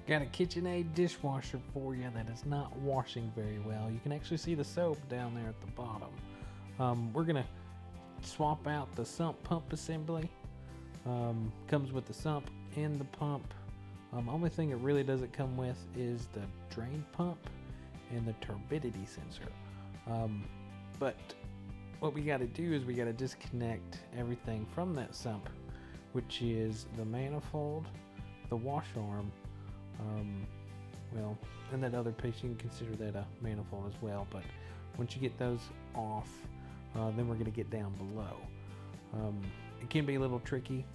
Got a KitchenAid dishwasher for you that is not washing very well. You can actually see the soap down there at the bottom. We're gonna swap out the sump pump assembly. Comes with the sump and the pump. Only thing it really doesn't come with is the drain pump and the turbidity sensor. But what we got to do is we got to disconnect everything from that sump, which is the manifold, the wash arm, well, and that other piece, you can consider that a manifold as well. But once you get those off, then we're going to get down below. It can be a little tricky,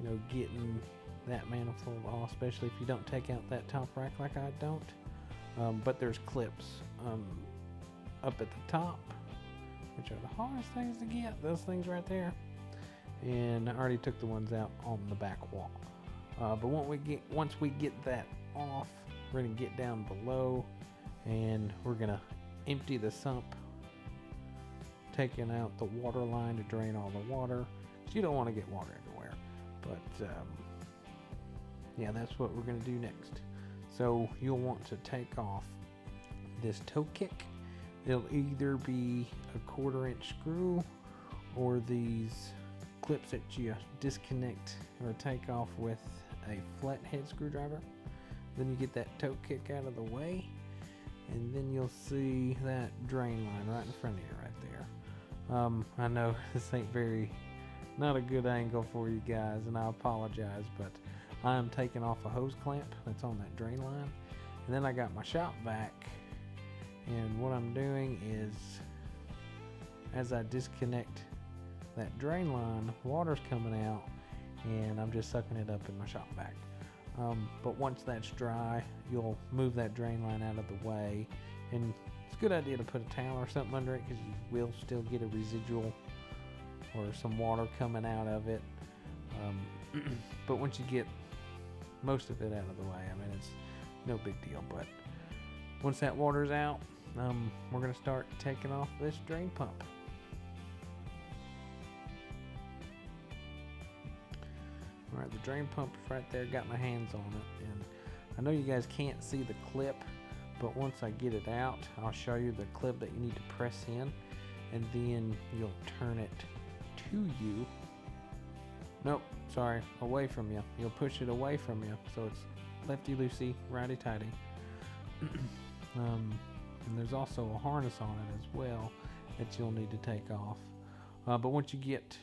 you know, getting that manifold off, especially if you don't take out that top rack like I don't. But there's clips up at the top, which are the hardest things to get, those things right there. And I already took the ones out on the back wall. But once we get that off, we're gonna get down below and we're gonna empty the sump, taking out the water line to drain all the water. So you don't want to get water everywhere. But yeah, that's what we're gonna do next. So you'll want to take off this toe kick. It'll either be a 1/4-inch screw or these clips that you disconnect or take off with a flathead screwdriver. Then you get that toe kick out of the way, and then you'll see that drain line right in front of you right there. I know this ain't not a good angle for you guys, and I apologize, but I am taking off a hose clamp that's on that drain line, and then I got my shop vac, and what I'm doing is, as I disconnect that drain line, water's coming out, and I'm just sucking it up in my shop vac. But once that's dry, you'll move that drain line out of the way, and it's a good idea to put a towel or something under it, because you will still get a residual or some water coming out of it. But once you get most of it out of the way, I mean, it's no big deal. But once that water's out, we're going to start taking off this drain pump. Alright, the drain pump is right there, got my hands on it, and I know you guys can't see the clip, but once I get it out, I'll show you the clip that you need to press in, and then you'll turn it to you. Nope, sorry, away from you. You'll push it away from you, so it's lefty-loosey, righty-tighty. And there's also a harness on it as well that you'll need to take off. But once you get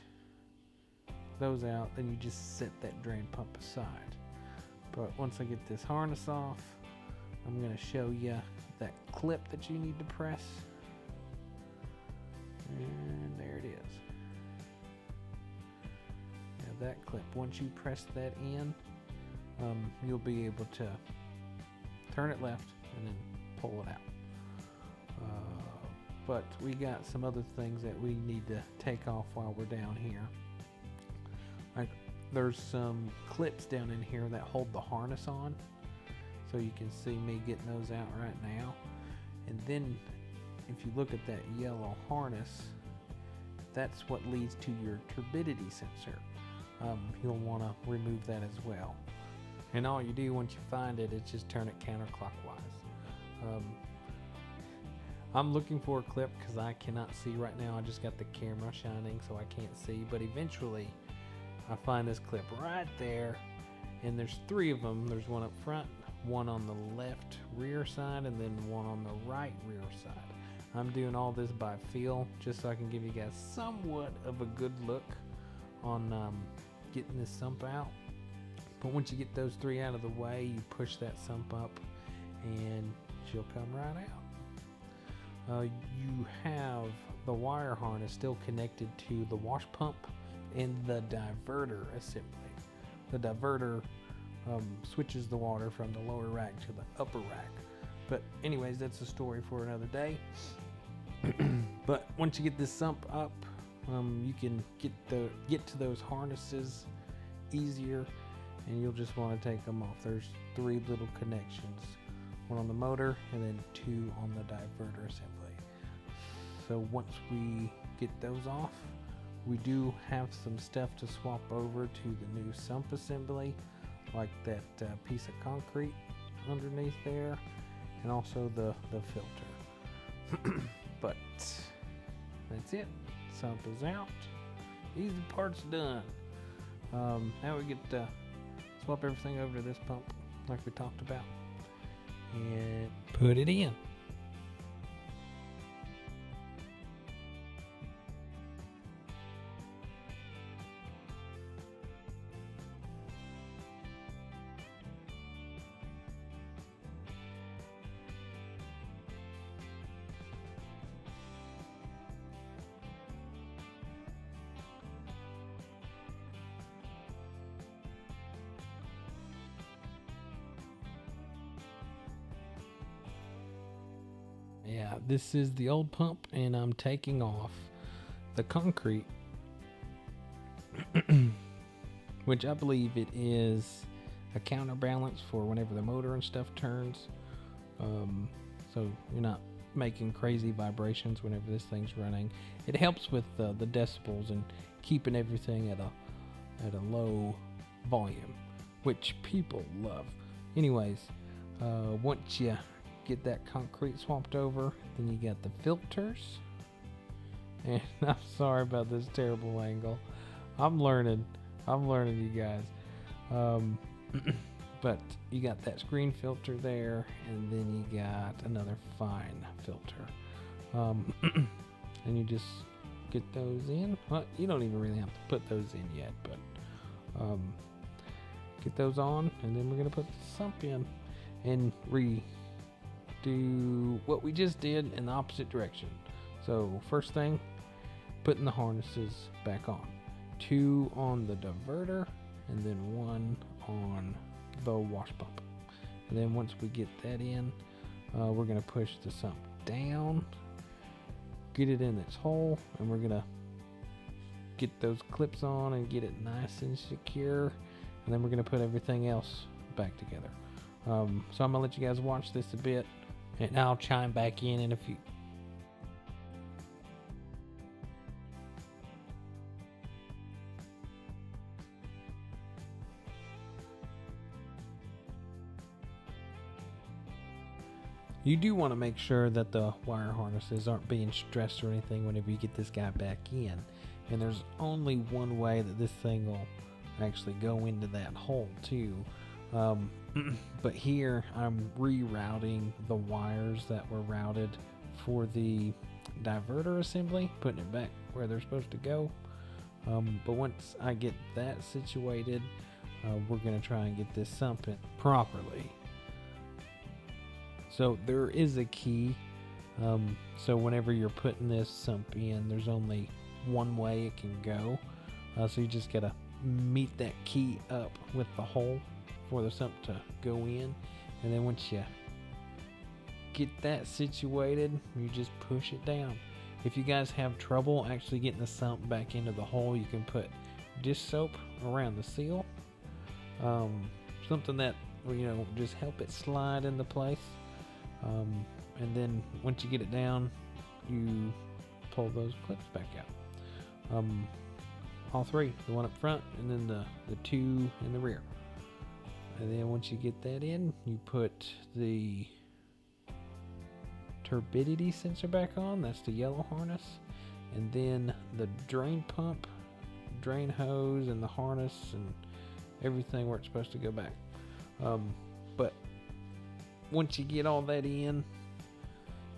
those out, then you just set that drain pump aside. But once I get this harness off, I'm going to show you that clip that you need to press. And there it is. Now that clip, once you press that in, you'll be able to turn it left and then pull it out. But we got some other things that we need to take off while we're down here. There's some clips down in here that hold the harness on, so you can see me getting those out right now. And then if you look at that yellow harness, that's what leads to your turbidity sensor. You'll want to remove that as well. And all you do once you find it is just turn it counterclockwise. I'm looking for a clip because I cannot see right now. I just got the camera shining, so I can't see, but eventually I find this clip right there, and there's 3 of them. There's one up front, one on the left rear side, and then one on the right rear side. I'm doing all this by feel, just so I can give you guys somewhat of a good look on getting this sump out. But once you get those 3 out of the way, you push that sump up and she'll come right out. You have the wire harness still connected to the wash pump and the diverter assembly. The diverter switches the water from the lower rack to the upper rack. But anyways, that's a story for another day. But once you get this sump up, you can get to those harnesses easier, and you'll just want to take them off. There's 3 little connections, one on the motor and then 2 on the diverter assembly. So once we get those off, we do have some stuff to swap over to the new sump assembly, like that piece of concrete underneath there, and also the filter. But that's it. Sump is out. Easy part's done. Now we get to swap everything over to this pump like we talked about and put it in. Yeah, this is the old pump, and I'm taking off the concrete, which I believe it is a counterbalance for whenever the motor and stuff turns. So you're not making crazy vibrations whenever this thing's running. It helps with the decibels and keeping everything at a low volume, which people love. Anyways, once you get that concrete swapped over, then you got the filters, and I'm sorry about this terrible angle. I'm learning, you guys. But you got that screen filter there, and then you got another fine filter, and you just get those in. Well, you don't even really have to put those in yet, but get those on, and then we're gonna put the sump in and do what we just did in the opposite direction. So first thing, putting the harnesses back on. 2 on the diverter, and then 1 on the wash pump. And then once we get that in, we're gonna push the sump down, get it in its hole, and we're gonna get those clips on and get it nice and secure. And then we're gonna put everything else back together. So I'm gonna let you guys watch this a bit, and I'll chime back in a few. You do want to make sure that the wire harnesses aren't being stressed or anything whenever you get this guy back in. And there's only one way that this thing will actually go into that hole too. But here I'm rerouting the wires that were routed for the diverter assembly, putting it back where they're supposed to go. But once I get that situated, we're going to try and get this sump in properly. So there is a key. So whenever you're putting this sump in, there's only one way it can go. So you just got to meet that key up with the hole for the sump to go in, and then once you get that situated, you just push it down. If you guys have trouble actually getting the sump back into the hole, you can put dish soap around the seal, something that will, you know, just help it slide into place. And then once you get it down, you pull those clips back out. All 3, the one up front, and then the 2 in the rear. And then once you get that in, you put the turbidity sensor back on. That's the yellow harness. And then the drain pump, drain hose, and the harness, and everything where it's supposed to go back. But once you get all that in,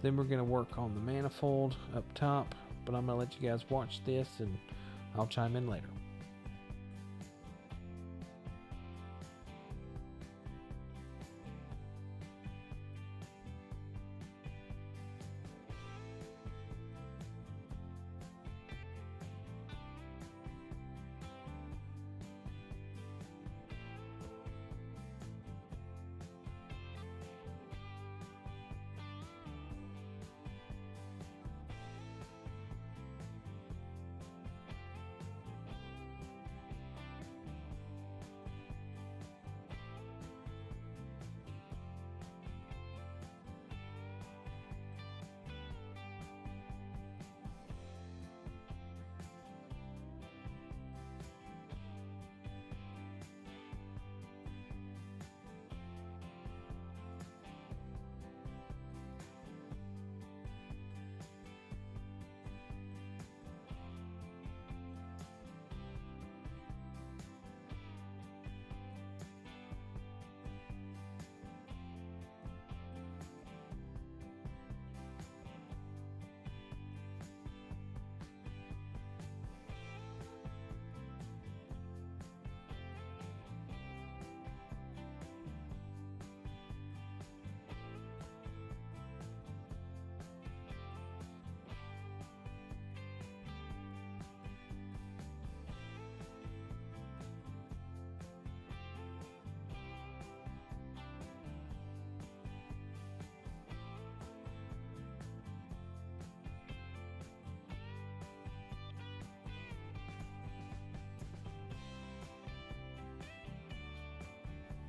then we're going to work on the manifold up top. But I'm going to let you guys watch this, and I'll chime in later.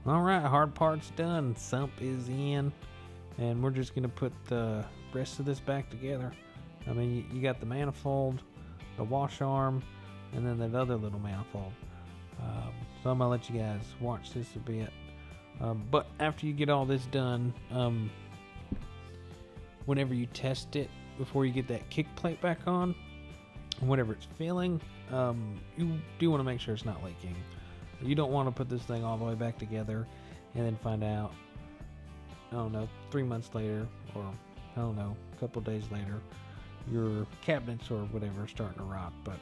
All right, hard part's done. Sump is in, and we're just gonna put the rest of this back together. I mean, you got the manifold, the wash arm, and then that other little manifold. So I'm gonna let you guys watch this a bit. But after you get all this done, whenever you test it, before you get that kick plate back on, whenever it's filling, you do want to make sure it's not leaking. You don't want to put this thing all the way back together and then find out, I don't know, 3 months later, or I don't know, a couple days later, your cabinets or whatever are starting to rot. But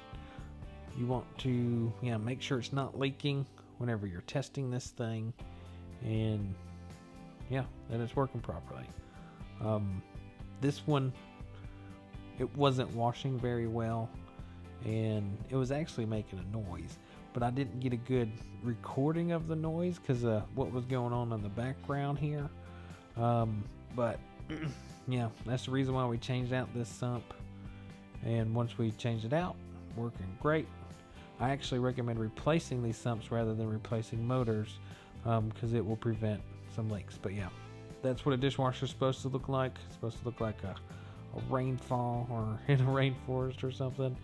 you want to, make sure it's not leaking whenever you're testing this thing, and that it's working properly. This one, it wasn't washing very well, and it was actually making a noise, but I didn't get a good recording of the noise because of what was going on in the background here. But that's the reason why we changed out this sump, and once we changed it out, working great. I actually recommend replacing these sumps rather than replacing motors, because it will prevent some leaks. But that's what a dishwasher is supposed to look like. It's supposed to look like a rainfall or in a rainforest or something.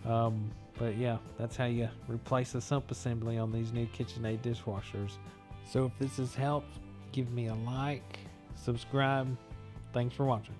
But that's how you replace the sump assembly on these new KitchenAid dishwashers. So if this has helped, give me a like, subscribe. Thanks for watching.